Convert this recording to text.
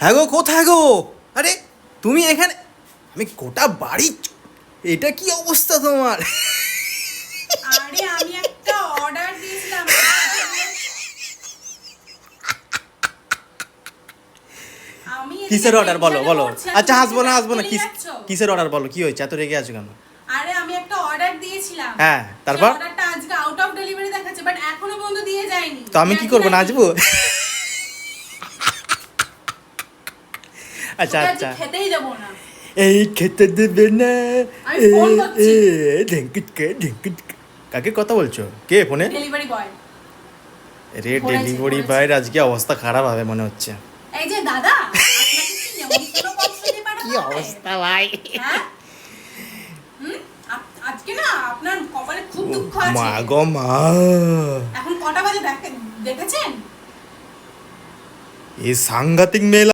হ্যাঁ গো, কোথায় গো? আরে তুমি এখানে, আমি গোটা বাড়ি, এটা কি অবস্থা তোমার? আরে আমি একটা অর্ডার দিয়েছিলাম। আমি কিসের অর্ডার বলো বলো। আচ্ছা হাসবো না হাসবো না, কিসের অর্ডার বলো, কি হয়েছে এত রেগে আছো কেন? আরে আমি একটা অর্ডার দিয়েছিলাম। হ্যাঁ, তারপর? অর্ডারটা আজকে আউট অফ ডেলিভারি দেখাচ্ছে, বাট এখনো পর্যন্ত দিয়ে যায়নি। তো আমি কি করবো, নাচবো? আচ্ছা আচ্ছা, খেতেই দেবো না। এই খেতে দেবে না। আমি ফোন করছি। কাকে কথা বলছো? কে ফোনে? Delivery boy. রে ডেলিভারি বয়ের আজকে অবস্থা খারাপ হবে মনে হচ্ছে। এই যে দাদা, আপনাকে কি নেমন্তন্ন পত্র দিয়ে পাঠাতে কি হবে? অবস্থা ভাই! হ্যাঁ? আজকে না আপনার কপালে খুব দুঃখ আছে। মা গো মা, এখন কটা বাজে দেখেছেন? এই সাংঘাতিক মেয়ে